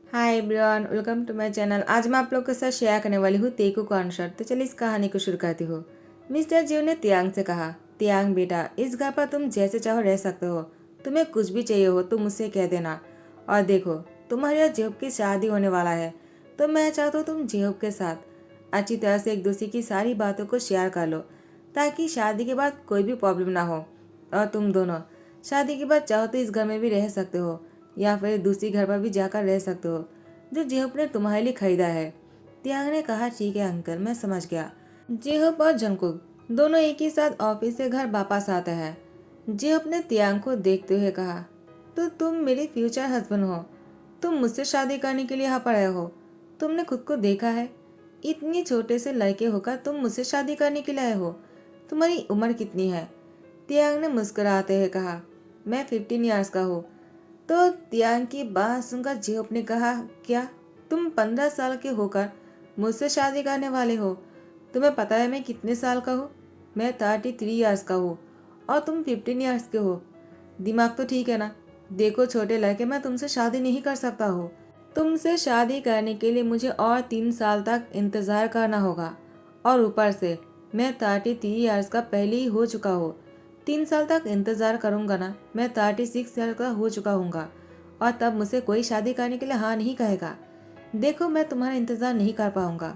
Hi everyone, welcome to my channel. आज मैं आप लोग के साथ शेयर करने वाली हूँ तेकू कॉन्सर्ट। तो चलिए इस कहानी को शुरू करती हूँ। मिस्टर जीव ने तियांग से कहा, तियांग बेटा, इस घर पर तुम जैसे चाहो रह सकते हो। तुम्हें कुछ भी चाहिए हो तो मुझसे कह देना। और देखो, तुम्हारे और जेहूब की शादी होने वाला है, तो मैं चाहता हूँ तुम जेहूब के साथ अच्छी तरह से एक दूसरे की सारी बातों को शेयर कर लो, ताकि शादी के बाद कोई भी प्रॉब्लम ना हो। और तुम दोनों शादी के बाद चाहो तो इस घर में भी रह सकते हो, या फिर दूसरी घर पर भी जाकर रह सकते हो जो जेहूब ने तुम्हारे लिए खरीदा है। तियांग ने कहा, ठीक है अंकल, मैं समझ गया। जेहूब और जंगकुक दोनों एक ही साथ ऑफिस से घर वापस आते हैं। जेहूब ने तियांग को देखते हुए कहा, तो तुम मेरे फ्यूचर हस्बैंड हो, तुम मुझसे शादी करने के लिए यहाँ पर आए हो। तुमने खुद को देखा है, इतनी छोटे से लड़के होकर तुम मुझसे शादी करने के लिए आए हो। तुम्हारी उम्र कितनी है? तियांग ने मुस्कुराते हुए कहा, मैं 15 ईयर्स का हूँ। तो तियांग की बात सुनकर जेहूब ने कहा, क्या तुम 15 साल के होकर मुझसे शादी करने वाले हो? तुम्हें पता है मैं कितने साल का हूँ? मैं 33 ईयर्स का हूँ और तुम 15 ईयर्स के हो। दिमाग तो ठीक है ना? देखो छोटे लड़के, मैं तुमसे शादी नहीं कर सकता हूँ। तुमसे शादी करने के लिए मुझे और 3 साल तक इंतज़ार करना होगा, और ऊपर से मैं 33 ईयर्स का पहले ही हो चुका हूँ। 3 साल तक इंतज़ार करूँगा ना, मैं 36 ईयर का हो चुका हूँगा, और तब मुझसे कोई शादी करने के लिए हाँ नहीं कहेगा। देखो, मैं तुम्हारा इंतज़ार नहीं कर पाऊँगा।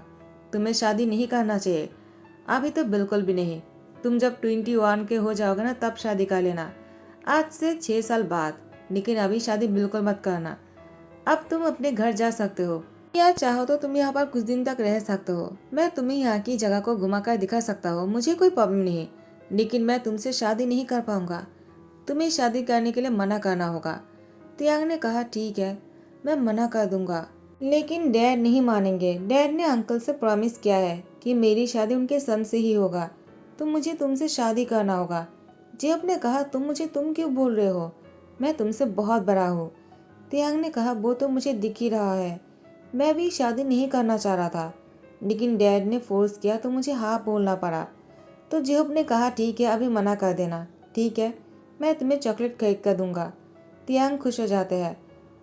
तुम्हें शादी नहीं करना चाहिए, अभी तो बिल्कुल भी नहीं। तुम जब 21 के हो जाओगे ना, तब शादी कर लेना, आज से 6 साल बाद। लेकिन अभी शादी बिल्कुल मत करना। अब तुम अपने घर जा सकते हो, या चाहो तो तुम यहाँ पर कुछ दिन तक रह सकते हो। मैं तुम्हें यहाँ की जगह को घुमाकर दिखा सकता हूँ, मुझे कोई प्रॉब्लम नहीं। लेकिन मैं तुमसे शादी नहीं कर पाऊंगा। तुम्हें शादी करने के लिए मना करना होगा। तियांग ने कहा, ठीक है, मैं मना कर दूंगा, लेकिन डैड नहीं मानेंगे। डैड ने अंकल से प्रॉमिस किया है कि मेरी शादी उनके सन से ही होगा, तो मुझे तुमसे शादी करना होगा। जेब ने कहा, तुम क्यों बोल रहे हो? मैं तुमसे बहुत बड़ा हूँ। तियांग ने कहा, वो तो मुझे दिख ही रहा है। मैं भी शादी नहीं करना चाह रहा था, लेकिन डैड ने फोर्स किया तो मुझे हाँ बोलना पड़ा। तो जेहूब ने कहा, ठीक है, अभी मना कर देना। ठीक है, मैं तुम्हें चॉकलेट खरीद कर दूंगा। तियांग खुश हो जाते हैं।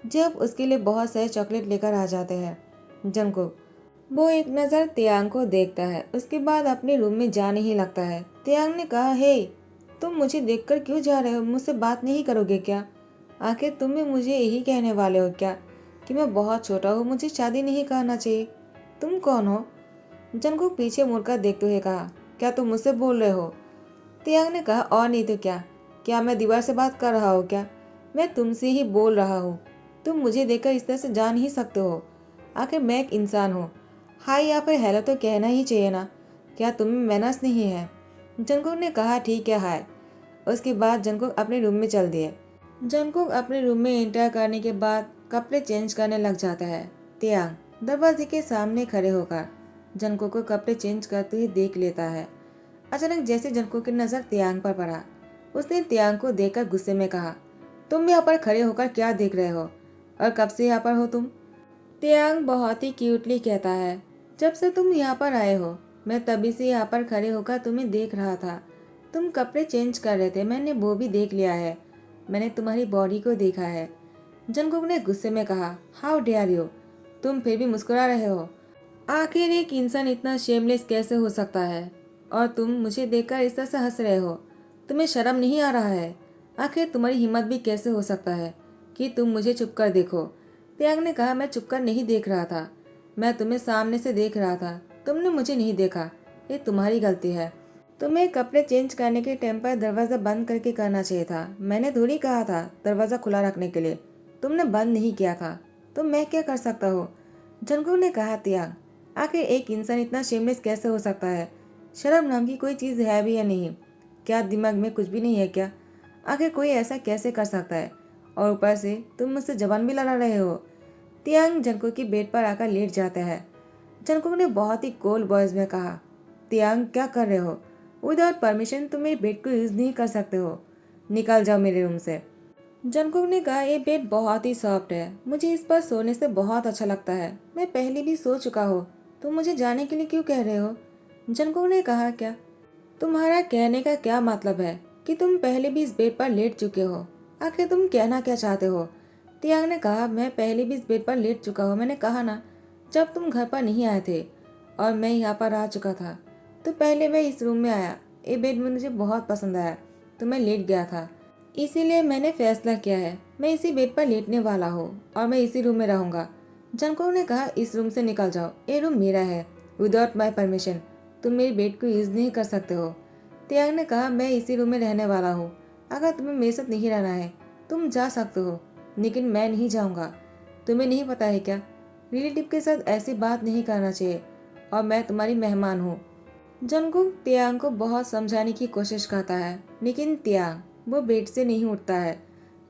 जेहूब उसके लिए बहुत सारे चॉकलेट लेकर आ जाते हैं। जंगकुक वो एक नज़र तियांग को देखता है, उसके बाद अपने रूम में जाने ही लगता है। तियांग ने कहा, हे, तुम मुझे देखकर क्यों जा रहे हो? मुझसे बात नहीं करोगे क्या? आखिर तुम भी मुझे यही कहने वाले हो क्या कि मैं बहुत छोटा हूँ, मुझे शादी नहीं करना चाहिए? तुम कौन हो? जंगकुक पीछे मुड़कर देखते हुए कहा, क्या तुम मुझसे बोल रहे हो? तियांग ने कहा, और नहीं तो क्या? क्या मैं दीवार से बात कर रहा हूँ क्या? मैं तुमसे ही बोल रहा हूँ। तुम मुझे देखकर इस तरह से जान ही सकते हो। आखिर मैं एक इंसान हूँ। हाय या फिर हेलो तो कहना ही चाहिए ना? क्या तुम्हें मैनर्स नहीं है? जंगकुक ने कहा, ठीक है हाय। उसके बाद जंगकुक अपने रूम में चल दिए। जंगकुक अपने रूम में एंटर करने के बाद कपड़े चेंज करने लग जाता है। तियांग दरवाजे के सामने खड़े होकर जंगकुक को कपड़े चेंज करते हुए देख लेता है। अचानक जैसे जंगकुक की नजर तियांग पर पड़ा, उसने तियांग को देखकर गुस्से में कहा, तुम यहाँ पर खड़े होकर क्या देख रहे हो, और कब से यहाँ पर हो तुम? तियांग बहुत ही क्यूटली कहता है, जब से तुम यहाँ पर आए हो, मैं तभी से यहाँ पर खड़े होकर तुम्हें देख रहा था। तुम कपड़े चेंज कर रहे थे, मैंने वो भी देख लिया है। मैंने तुम्हारी बॉडी को देखा है। जंगकुक ने गुस्से में कहा, हाउ डेयर यू? तुम फिर भी मुस्कुरा रहे हो? आखिर एक इंसान इतना शेमलेस कैसे हो सकता है? और तुम मुझे देखकर इस तरह से हंस रहे हो? तुम्हें शर्म नहीं आ रहा है? आखिर तुम्हारी हिम्मत भी कैसे हो सकता है कि तुम मुझे चुप कर देखो? त्याग ने कहा, मैं चुप कर नहीं देख रहा था, मैं तुम्हें सामने से देख रहा था। तुमने मुझे नहीं देखा, ये तुम्हारी गलती है। तुम्हें कपड़े चेंज करने के टाइम पर दरवाज़ा बंद करके करना चाहिए था। मैंने थोड़ी कहा था दरवाज़ा खुला रखने के लिए, तुमने बंद नहीं किया था, तो मैं क्या कर सकता हूँ? जंगकुक ने कहा, त्याग, आखिर एक इंसान इतना शेमलेस कैसे हो सकता है? शर्म नाम की कोई चीज़ है भी या नहीं? क्या दिमाग में कुछ भी नहीं है क्या? आखिर कोई ऐसा कैसे कर सकता है? और ऊपर से तुम मुझसे जबान भी लड़ा रहे हो। तियांग जंगकुक की बेड पर आकर लेट जाता है। जंगकुक ने बहुत ही कोल्ड वॉइस में कहा, तियांग क्या कर रहे हो? विदाउट परमिशन तुम मेरे बेड को यूज़ नहीं कर सकते हो। निकल जाओ मेरे रूम से। जंगकुक ने कहा, ये बेड बहुत ही सॉफ्ट है, मुझे इस पर सोने से बहुत अच्छा लगता है। मैं पहले भी सो चुका हूँ, तुम मुझे जाने के लिए क्यों कह रहे हो? जंगकुक ने कहा, क्या तुम्हारा कहने का क्या मतलब है कि तुम पहले भी इस बेड पर लेट चुके हो? आखिर तुम कहना क्या चाहते हो? तियांग ने कहा, मैं पहले भी इस बेड पर लेट चुका हूँ। मैंने कहा ना, जब तुम घर पर नहीं आए थे और मैं यहाँ पर आ चुका था तो पहले मैं इस रूम में आया। ये बेड मुझे बहुत पसंद आया तो मैं लेट गया था, इसीलिए मैंने फैसला किया है मैं इसी बेड पर लेटने वाला हूँ और मैं इसी रूम में रहूंगा। जंगकुक ने कहा, इस रूम से निकल जाओ, ये रूम मेरा है। विदाउट माई परमिशन तुम मेरी बेड को यूज नहीं कर सकते हो। तियांग ने कहा, मैं इसी रूम में रहने वाला हूँ। अगर तुम्हें मेरे साथ नहीं रहना है तुम जा सकते हो, लेकिन मैं नहीं जाऊंगा। तुम्हें नहीं पता है क्या, रिलेटिव के साथ ऐसी बात नहीं करना चाहिए और मैं तुम्हारी मेहमान हूँ। जंगकुक तियांग को बहुत समझाने की कोशिश करता है, लेकिन तियांग वो बेड से नहीं उठता है।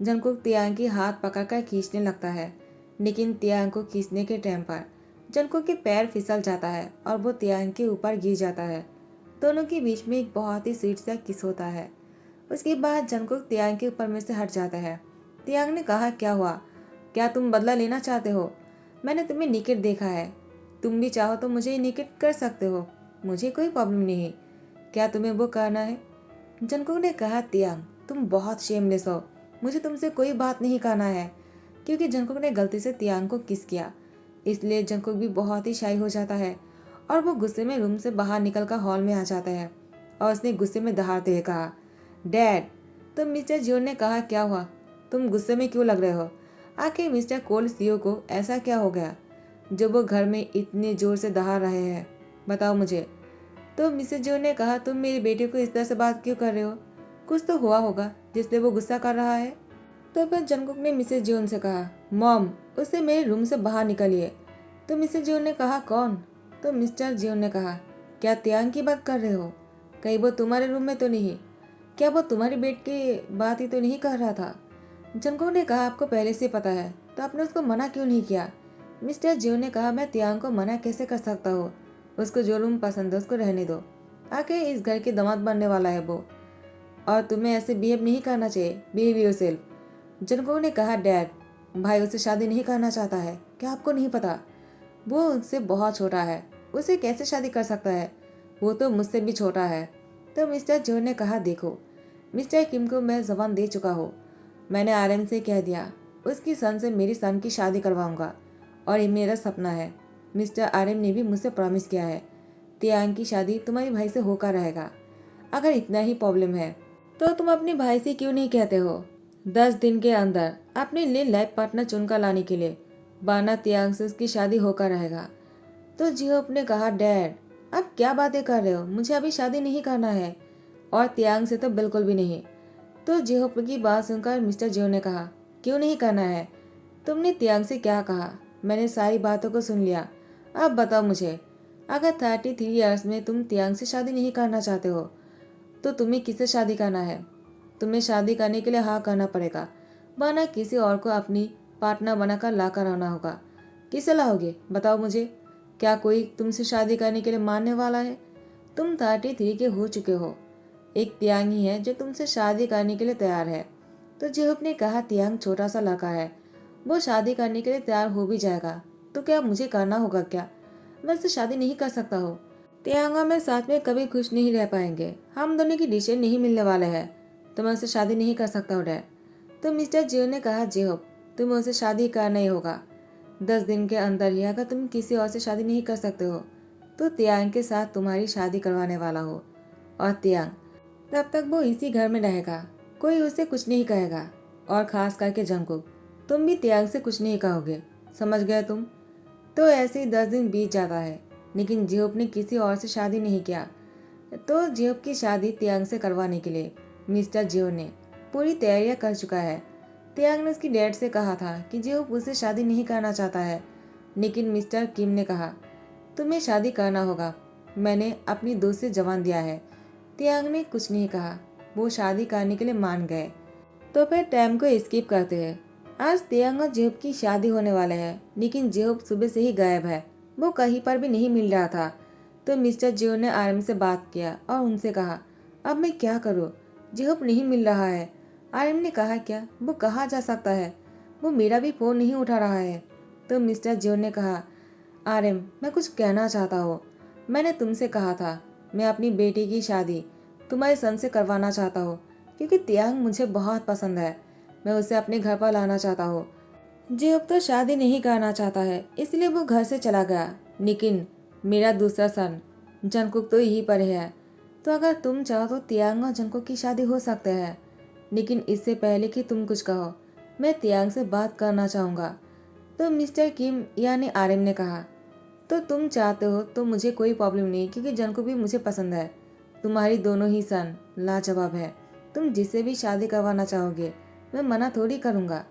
जंगकुक तियांग की हाथ पकड़कर खींचने लगता है, लेकिन तियांग को खींचने के टाइम पर जंगकुक के पैर फिसल जाता है और वो तियांग के ऊपर गिर जाता है। दोनों के बीच में एक बहुत ही स्वीट सा किस होता है। उसके बाद जंगकुक तियांग के ऊपर में से हट जाता है। तियांग ने कहा, क्या हुआ, क्या तुम बदला लेना चाहते हो? मैंने तुम्हें निकट देखा है, तुम भी चाहो तो मुझे निकट कर सकते हो, मुझे कोई प्रॉब्लम नहीं। क्या तुम्हें वो करना है? जंगकुक ने कहा, तियांग तुम बहुत शेमलेस हो, मुझे तुमसे कोई बात नहीं करना है। क्योंकि जंगकुक ने गलती से तियांग को किस किया, इसलिए जंगकुक भी बहुत ही शाई हो जाता है और वो गुस्से में रूम से बाहर निकलकर हॉल में आ जाता है और उसने गुस्से में दहाड़ते हुए कहा, डैड। तो मिस्टर जियोन ने कहा, क्या हुआ, तुम गुस्से में क्यों लग रहे हो? आखिर मिस्टर कोल सीओ को ऐसा क्या हो गया जो वो घर में इतने जोर से दहाड़ रहे हैं, बताओ मुझे। तो मिसेज जो ने कहा, तुम मेरे बेटे को इस तरह से बात क्यों कर रहे हो? कुछ तो हुआ होगा जिसलिए वो गुस्सा कर रहा है। तो फिर जंगकुक ने मिसेज जोन से कहा, मॉम उसे मेरे रूम से बाहर निकालिए। तो मिसेज जोन ने कहा, कौन? तो मिस्टर जियोन ने कहा, क्या तियांग की बात कर रहे हो? कहीं वो तुम्हारे रूम में तो नहीं? क्या वो तुम्हारी बेट की बात ही तो नहीं कर रहा था? जंगकुक ने कहा, आपको पहले से पता है तो आपने उसको मना क्यों नहीं किया? मिस्टर जियोन ने कहा, मैं तियांग को मना कैसे कर सकता हूँ, उसको जो रूम पसंद है उसको रहने दो। आखिर इस घर के दामाद बनने वाला है वो, और तुम्हें ऐसे बिहेव नहीं करना चाहिए। Behave yourself. जंगकुक ने कहा, डैड भाई उससे शादी नहीं करना चाहता है, क्या आपको नहीं पता? वो उससे बहुत छोटा है, उसे कैसे शादी कर सकता है? वो तो मुझसे भी छोटा है। तो मिस्टर जो ने कहा, देखो मिस्टर किम को मैं जबान दे चुका हूँ, मैंने आर्यन से कह दिया उसकी सन से मेरी सन की शादी करवाऊंगा और ये मेरा सपना है। मिस्टर आर्यन ने भी मुझसे प्रॉमिस किया है तियांग की शादी तुम्हारे भाई से होकर रहेगा। अगर इतना ही प्रॉब्लम है तो तुम अपने भाई से क्यों नहीं कहते हो 10 दिन के अंदर अपने लिए लाइफ पार्टनर चुनकर लाने के लिए, वरना तियांग से उसकी शादी होकर रहेगा। तो जिहोप ने कहा, डैड आप क्या बातें कर रहे हो, मुझे अभी शादी नहीं करना है और तियांग से तो बिल्कुल भी नहीं। तो जिहोप की बात सुनकर मिस्टर जियो ने कहा, क्यों नहीं करना है? तुमने तियांग से क्या कहा? मैंने सारी बातों को सुन लिया। अब बताओ मुझे, अगर 33 ईयर्स में तुम तियांग से शादी नहीं करना चाहते हो तो तुम्हें किससे शादी करना है? तुम्हें शादी करने के लिए हाँ करना पड़ेगा, वरना किसी और को अपनी पार्टनर बनाकर ला कर आना होगा। किसे लाओगे बताओ मुझे? क्या कोई तुमसे शादी करने के लिए मानने वाला है? तुम 33 के हो चुके हो, एक तियांग ही है जो तुमसे शादी करने के लिए तैयार है। तो जेहुप ने कहा, तियांग छोटा सा लड़का है, वो शादी करने के लिए तैयार हो भी जाएगा तो क्या मुझे करना होगा क्या? मैं उससे शादी नहीं कर सकता हूँ। तियांग और मैं साथ में कभी खुश नहीं रह पाएंगे, हम दोनों की डिसीजन नहीं मिलने वाले हैं, तो मैं उससे शादी नहीं कर सकता हूँ डैड। तो मिस्टर जियो ने कहा, जेहोप तुम्हें उससे शादी करना ही होगा। 10 दिन के अंदर ही अगर तुम किसी और से शादी नहीं कर सकते हो तो तियांग के साथ तुम्हारी शादी करवाने वाला हो, और तियांग तब तक वो इसी घर में रहेगा, कोई उसे कुछ नहीं कहेगा। और खास करके जंगकुक, तुम भी तियांग से कुछ नहीं कहोगे, समझ गए तुम? तो ऐसे ही 10 दिन बीत जाता है, लेकिन जियोप ने किसी और से शादी नहीं किया। तो जियोप की शादी तियांग से करवाने के लिए मिस्टर जियो ने पूरी तैयारियां कर चुका है। तियांग ने उसकी डैड से कहा था कि जियोप उससे शादी नहीं करना चाहता है, लेकिन मिस्टर किम ने कहा, तुम्हें शादी करना होगा, मैंने अपनी दोस्त से जवान दिया है। तियांग ने कुछ नहीं कहा, वो शादी करने के लिए मान गए। तो फिर टाइम को स्किप करते हैं। आज तियांग और जेहूब की शादी होने वाले हैं, लेकिन जेहूब सुबह से ही गायब है, वो कहीं पर भी नहीं मिल रहा था। तो मिस्टर जियो ने आर्यन से बात किया और उनसे कहा, अब मैं क्या करूँ, जेहूब नहीं मिल रहा है। आर्यन ने कहा, क्या वो कहाँ जा सकता है, वो मेरा भी फ़ोन नहीं उठा रहा है। तो मिस्टर जियो ने कहा, आर्यन मैं कुछ कहना चाहता हूँ, मैंने तुमसे कहा था मैं अपनी बेटी की शादी तुम्हारे सन से करवाना चाहता हूँ, क्योंकि तियांग मुझे बहुत पसंद है, मैं उसे अपने घर पर लाना चाहता हूँ। जियोप तो शादी नहीं करना चाहता है, इसलिए वो घर से चला गया। लेकिन मेरा दूसरा सन जंगकुक तो यहीं पर है, तो अगर तुम चाहो तो तियांग और जंगकुक की शादी हो सकते हैं। लेकिन इससे पहले कि तुम कुछ कहो, मैं तियांग से बात करना चाहूँगा। तो मिस्टर किम यानी आर्यन ने कहा, तो तुम चाहते हो तो मुझे कोई प्रॉब्लम नहीं, क्योंकि जंगकुक भी मुझे पसंद है। तुम्हारी दोनों ही सन लाजवाब है। तुम जिससे भी शादी करवाना चाहोगे, मैं मना थोड़ी करूँगा।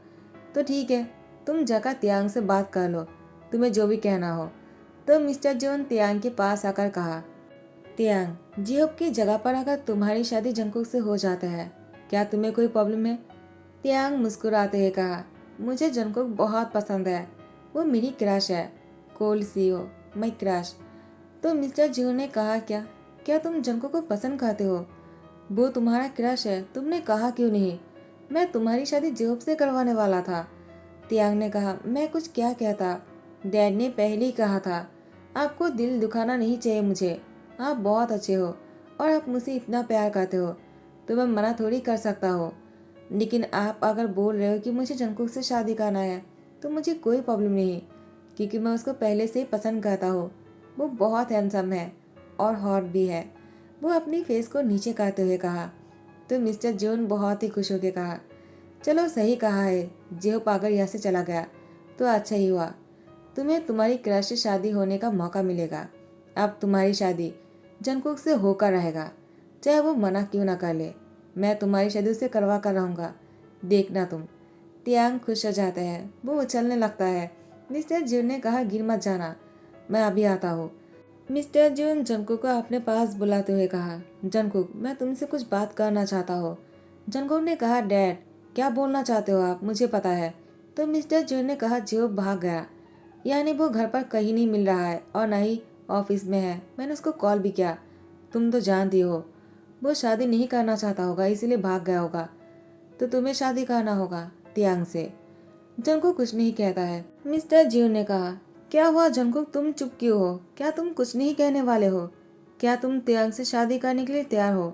तो ठीक है, तुम जाकर तियांग से बात कर लो, तुम्हें जो भी कहना हो। तो मिस्टर जोन तियांग के पास आकर कहा, तियांग, जियोप की जगह पर अगर तुम्हारी शादी जंगकुक से हो जाता है, क्या तुम्हें कोई प्रॉब्लम है? तियांग मुस्कुराते हुए कहा, मुझे जंगकुक बहुत पसंद है। वो मेरी क्रश है। Cold CO, my crush. तो मिस्टर जियो ने कहा, क्या क्या तुम जंगकुक को पसंद करते हो? वो तुम्हारा क्रश है, तुमने कहा क्यों नहीं? मैं तुम्हारी शादी जियोप से करवाने वाला था। तियांग ने कहा, मैं कुछ क्या कहता, डैड ने पहले ही कहा था। आपको दिल दुखाना नहीं चाहिए मुझे। आप बहुत अच्छे हो और आप मुझसे इतना प्यार करते हो, तो मैं मना थोड़ी कर सकता हो। लेकिन आप अगर बोल रहे हो कि मुझे जंगकुक से शादी करना है, तो मुझे कोई प्रॉब्लम नहीं, क्योंकि मैं उसको पहले से ही पसंद करता हूँ। वो बहुत हैंडसम है और हॉट भी है। वो अपनी फेस को नीचे करते हुए कहा। तो मिस्टर जोन बहुत ही खुश होकर कहा, चलो सही कहा है, जेहो पाकर यहाँ से चला गया तो अच्छा ही हुआ। तुम्हें तुम्हारी क्रश से शादी होने का मौका मिलेगा। अब तुम्हारी शादी जंगकुक से होकर रहेगा, चाहे वो मना क्यों ना कर ले। मैं तुम्हारी शादी उससे करवा कर रहूँगा, देखना तुम। तियांग खुश हो जाता है, वो उछलने लगता है। मिस्टर जून ने कहा, गिर मत जाना, मैं अभी आता हूँ। मिस्टर जून जंगकुक को अपने पास बुलाते हुए कहा, जंगकुक, मैं तुमसे कुछ बात करना चाहता हूँ। जंगकुक ने कहा, डैड, क्या बोलना चाहते हो आप, मुझे पता है। तो मिस्टर जून ने कहा, जियो भाग गया, यानी वो घर पर कहीं नहीं मिल रहा है और न ही ऑफिस में है। मैंने उसको कॉल भी किया, तुम तो जानती हो वो शादी नहीं करना चाहता होगा, इसीलिए भाग गया होगा। तो तुम्हें शादी करना होगा तियांग से। जंगकुक कुछ नहीं कहता है। मिस्टर जियो ने कहा, क्या हुआ जंगकुक, तुम चुप क्यों हो? क्या तुम कुछ नहीं कहने वाले हो? क्या तुम तियांग से शादी करने के लिए तैयार हो?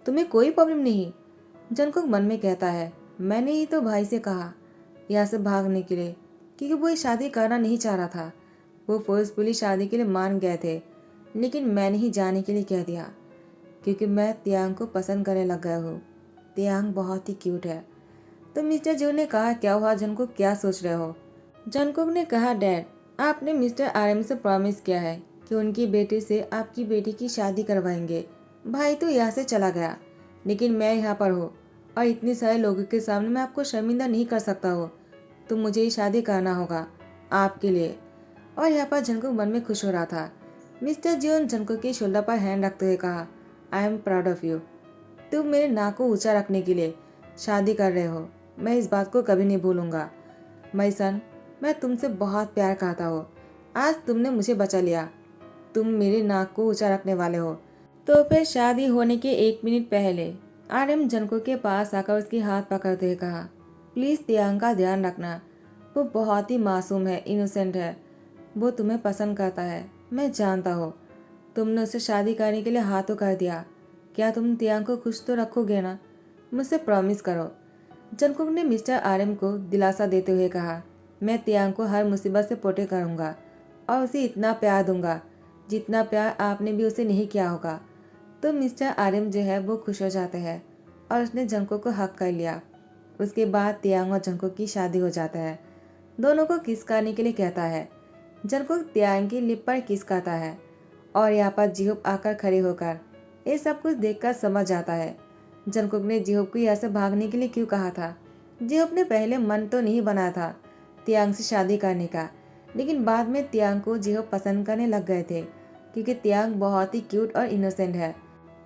तुम्हें कोई प्रॉब्लम नहीं? जंगकुक मन में कहता है, मैंने ही तो भाई से कहा यहाँ से भागने के लिए, क्योंकि वो ये शादी करना नहीं चाह रहा था। वो फोर्सफुली शादी के लिए मान गए थे, लेकिन मैंने ही जाने के लिए कह दिया, क्योंकि मैं तियांग को पसंद करने लग गया हूँ। तियांग बहुत ही क्यूट है। तो मिस्टर जो ने कहा, क्या हुआ जंगकुक, क्या सोच रहे हो? जंगकुक ने कहा, डैड, आपने मिस्टर आरएम से प्रॉमिस किया है कि उनकी बेटी से आपकी बेटी की शादी करवाएंगे। भाई तो यहाँ से चला गया, लेकिन मैं यहाँ पर हूँ और इतने सारे लोगों के सामने मैं आपको शर्मिंदा नहीं कर सकता हूँ। तो मुझे ही शादी करना होगा आपके लिए। और यहाँ पर जंगकुक मन में खुश हो रहा था। मिस्टर जियोन जंगकुक के शोल्डर पर हैंड रखते हुए कहा, I am proud of you. तुम मेरे नाक को ऊंचा रखने के लिए शादी कर रहे हो, मैं इस बात को कभी नहीं भूलूंगा। माय सन, मैं तुमसे बहुत प्यार करता हूँ। आज तुमने मुझे बचा लिया। तुम मेरे नाक को ऊंचा रखने वाले हो। तो फिर शादी होने के 1 मिनट पहले आर्यन जंगकुक के पास आकर उसकी हाथ पकड़ते हुए कहा, प्लीज़ तियांग का ध्यान रखना। वो बहुत ही मासूम है, इनोसेंट है। वो तुम्हें पसंद करता है, मैं जानता हूँ। तुमने उसे शादी करने के लिए हाँ तो कर दिया। क्या तुम तियांग को खुश तो रखोगे ना? मुझसे प्रॉमिस करो। जंगकुक ने मिस्टर आर्यन को दिलासा देते हुए कहा, मैं तियांग को हर मुसीबत से प्रोटेक्ट करूँगा और उसे इतना प्यार दूंगा जितना प्यार आपने भी उसे नहीं किया होगा। तो मिस्टर आर्यन जो है वो खुश हो जाते हैं और उसने जंगकुक को हक कर लिया। उसके बाद तियांग और जंगकुक की शादी हो जाता है। दोनों को किस करने के लिए कहता है। जंगकुक तियांग की लिप पर किस करता है और यहाँ पर जिहुप आकर खड़े होकर ये सब कुछ देखकर समझ जाता है जंगकुक ने जिहुप को यहाँ से भागने के लिए क्यों कहा था। जिहुप ने पहले मन तो नहीं बनाया था तियांग से शादी करने का, लेकिन बाद में तियांग को जिहुप पसंद करने लग गए थे, क्योंकि तियांग बहुत ही क्यूट और इनोसेंट है।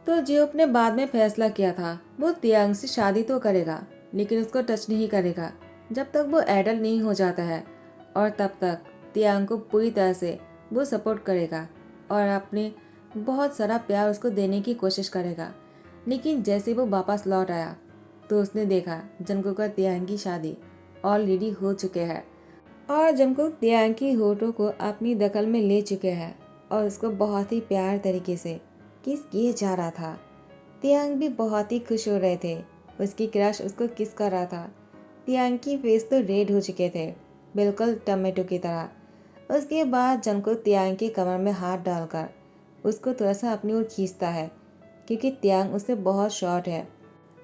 तो जिहुप ने बाद में फैसला किया था वो तियांग से शादी तो करेगा, लेकिन उसको टच नहीं करेगा जब तक वो एडल्ट नहीं हो जाता है, और तब तक तियांग को पूरी तरह से वो सपोर्ट करेगा और अपने बहुत सारा प्यार उसको देने की कोशिश करेगा। लेकिन जैसे वो वापस लौट आया तो उसने देखा जंगकुक और तियांग की शादी ऑलरेडी हो चुके हैं और जंगकुक तियांग की होठों को अपनी दखल में ले चुके हैं और उसको बहुत ही प्यार तरीके से किस किए जा रहा था। तियांग भी बहुत ही खुश हो रहे थे, उसकी क्रश उसको किस कर रहा था। तियांग की फेस तो रेड हो चुके थे, बिल्कुल टमेटो की तरह। उसके बाद जंगकुक तियांग की कमर में हाथ डालकर उसको थोड़ा सा अपनी ओर खींचता है, क्योंकि तियांग उससे बहुत शॉर्ट है।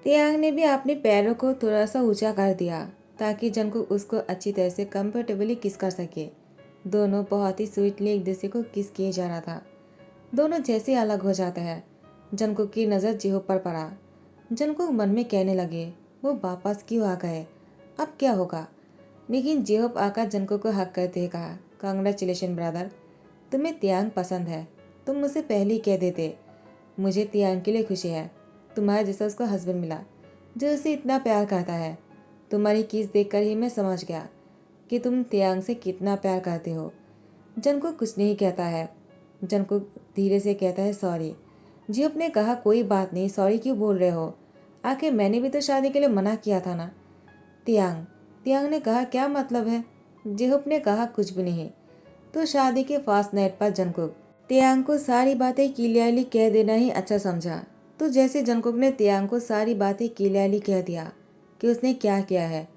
तियांग ने भी अपने पैरों को थोड़ा सा ऊंचा कर दिया ताकि जंगकुक उसको अच्छी तरह से कंफर्टेबली किस कर सके। दोनों बहुत ही स्वीटली एक दूसरे को किस किए जा रहा था। दोनों जैसे अलग हो जाते हैं। जंगकुक की नज़र जेहोप पर पड़ा। जंगकुक मन में कहने लगे, वो वापस क्यों आ गए, अब क्या होगा। लेकिन जेहोप आकर जंगकुक को हक करते हुए कहा, कांग्रेचुलेशन ब्रदर, तुम्हें तियांग पसंद है। तुम मुझे पहले ही कह देते। मुझे तियांग के लिए खुशी है। तुम्हारे जैसा उसको हस्बैंड मिला जो उसे इतना प्यार करता है। तुम्हारी किस देखकर ही मैं समझ गया कि तुम तियांग से कितना प्यार करते हो। जंगकुक कुछ नहीं कहता है। जंगकुक धीरे से कहता है, सॉरी। जियोप ने कहा, कोई बात नहीं, सॉरी क्यों बोल रहे हो, आखिर मैंने भी तो शादी के लिए मना किया था ना। तियांग तियांग ने कहा, क्या मतलब है। जिहोप ने कहा, कुछ भी नहीं। तो शादी के फास्ट नाइट पर जंगकुक तियांग को सारी बातें क्लियरली कह देना ही अच्छा समझा। तो जैसे जंगकुक ने तियांग को सारी बातें क्लियरली कह दिया कि उसने क्या किया है,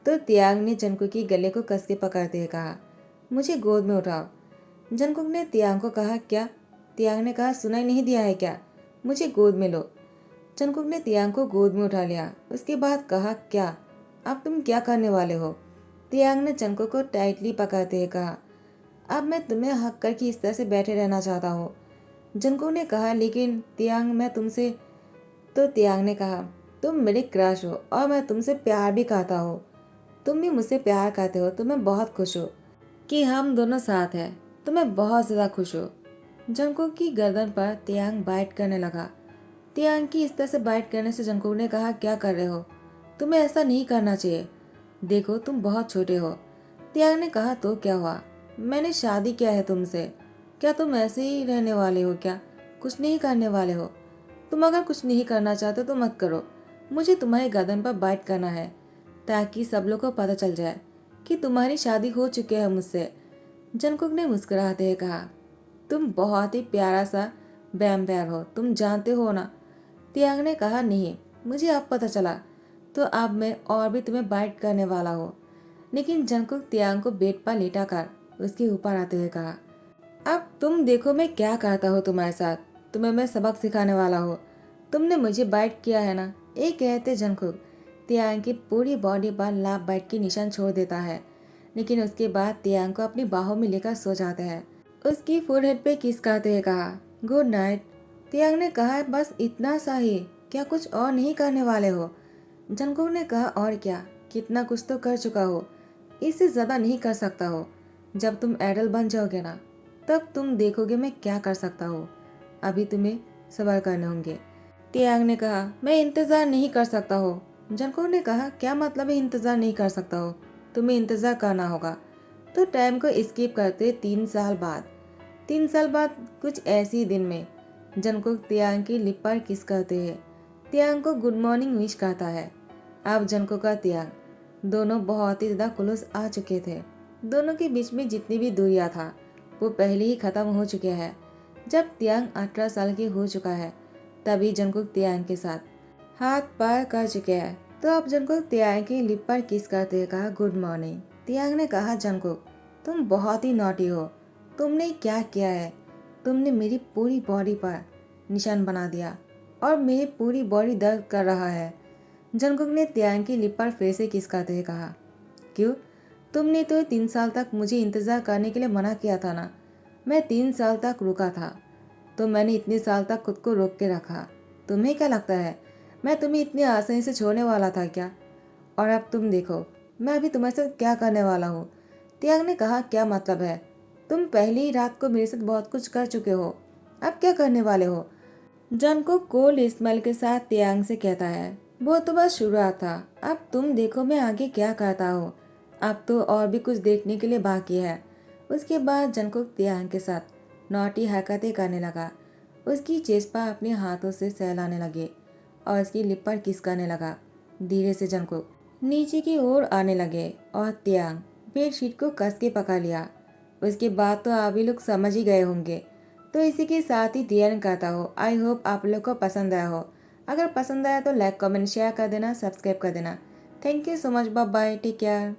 तो तियांग ने जंगकुक की गले को कस के पकड़ते हुए कहा, मुझे गोद में उठाओ। जंगकुक ने तियांग को कहा, क्या। तियांग ने कहा, सुनाई नहीं दिया है क्या, मुझे गोद में लो। जंगकुक ने तियांग को गोद में उठा लिया। उसके बाद कहा, क्या, अब तुम क्या करने वाले हो। तियांग ने जंगकुक को टाइटली पकड़ते हुए कहा, अब मैं तुम्हें हक करके इस तरह से बैठे रहना चाहता हूँ। जंगकुक ने कहा, लेकिन तियांग मैं तुमसे। तो तियांग ने कहा, तुम मेरी क्रश हो और मैं तुमसे प्यार भी करता हूँ। तुम भी मुझसे प्यार करते हो, तो मैं बहुत खुश हूँ कि हम दोनों साथ हैं। तो मैं बहुत ज़्यादा खुश हूँ। जंगकुक की गर्दन पर तियांग बाइट करने लगा। तियांग की इस तरह से बाइट करने से जंगकुक ने कहा, क्या कर रहे हो, तुम्हें ऐसा नहीं करना चाहिए। देखो तुम बहुत छोटे हो। तियांग ने कहा, तो क्या हुआ, मैंने शादी किया है तुमसे। क्या तुम ऐसे ही रहने वाले हो क्या, कुछ नहीं करने वाले हो। तुम अगर कुछ नहीं करना चाहते तो मत करो। मुझे तुम्हारे गर्दन पर बाइट करना है ताकि सब लोग को पता चल जाए कि तुम्हारी शादी हो चुकी है मुझसे। जंगकुक ने मुस्कुराते हुए कहा, तुम बहुत ही प्यारा सा वैम्पायर हो, तुम जानते हो ना। तियांग ने कहा, नहीं, मुझे अब पता चला, तो अब मैं और भी तुम्हें बाइट करने वाला हूँ। लेकिन जंगकुक तियांग को बेड पर लेटा कर उसके ऊपर आते हुए कहा, अब तुम देखो मैं क्या करता हूँ तुम्हारे साथ, तुम्हें मैं सबक सिखाने वाला हूँ। तुमने मुझे बाइट किया है ना। एक कहते जंगकुक तियांग की पूरी बॉडी पर लाभ बाइट की निशान छोड़ देता है, लेकिन उसके बाद तियांग को अपनी बाहों में लेकर सो जाता है। उसकी फोरहेड पे किस करते हुए कहा, गुड नाइट। तियांग ने कहा, बस इतना सा ही, क्या कुछ और नहीं करने वाले हो। जंगकुक ने कहा, और क्या, कितना कुछ तो कर चुका हो, इससे ज़्यादा नहीं कर सकता हो। जब तुम एडल बन जाओगे ना, तब तुम देखोगे मैं क्या कर सकता हूँ। अभी तुम्हें सब्र करने होंगे। तियांग ने कहा, मैं इंतज़ार नहीं कर सकता हूँ। जंगकुक ने कहा, क्या मतलब है इंतज़ार नहीं कर सकता हो, तुम्हें इंतज़ार करना होगा। तो टाइम को स्किप करते 3 साल बाद 3 साल बाद कुछ ऐसे ही दिन में जंगकुक तियांग की लिप पर किस करते हैं। तियांग को गुड मॉर्निंग विश करता है। अब जंगकुक का तियांग दोनों बहुत ही ज़्यादा क्लोज आ चुके थे। दोनों के बीच में जितनी भी दूरियां था वो पहले ही ख़त्म हो चुके हैं। जब तियांग 18 साल की हो चुका है, तभी जंगकुक तियांग के साथ हाथ पार कर चुके हैं। तो अब जंगकुक तियांग की लिप पर किस करते हुए कहा, गुड मॉर्निंग। तियांग ने कहा, जंगकुक तुम बहुत ही नॉटी हो। तुमने क्या किया है, तुमने मेरी पूरी बॉडी पर निशान बना दिया और मेरी पूरी बॉडी दर्द कर रहा है। जंगकुक ने तियांग की लिप पर फिर से किस करते हुए कहा, क्यों, तुमने तो 3 साल तक मुझे इंतज़ार करने के लिए मना किया था ना। मैं 3 साल तक रुका था, तो मैंने इतने साल तक खुद को रोक के रखा। तुम्हें क्या लगता है मैं तुम्हें इतनी आसानी से छोड़ने वाला था क्या। और अब तुम देखो मैं अभी तुम्हारे साथ क्या करने वाला हूँ। तियांग ने कहा, क्या मतलब है, तुम पहली ही रात को मेरे साथ बहुत कुछ कर चुके हो, अब क्या करने वाले हो। जंगकुक कोल्ड स्माइल के साथ तियांग से कहता है, वो तो बस शुरुआत था, अब तुम देखो मैं आगे क्या करता हूँ। अब तो और भी कुछ देखने के लिए बाकी है। उसके बाद जंगकुक तियांग के साथ नौटी हरकतें करने लगा। उसकी चेस्ट पर अपने हाथों से सहलाने लगे और उसकी लिप पर किस करने लगा। धीरे से जंगकुक नीचे की ओर आने लगे और तियांग बेडशीट को कस के पकड़ लिया। उसके बाद तो आप ही लोग समझ ही गए होंगे। तो इसी के साथ ही डी करता हो। आई होप आप लोग को पसंद आया हो। अगर पसंद आया तो लाइक कमेंट शेयर कर देना, सब्सक्राइब कर देना। Thank you so much, bye bye, take care.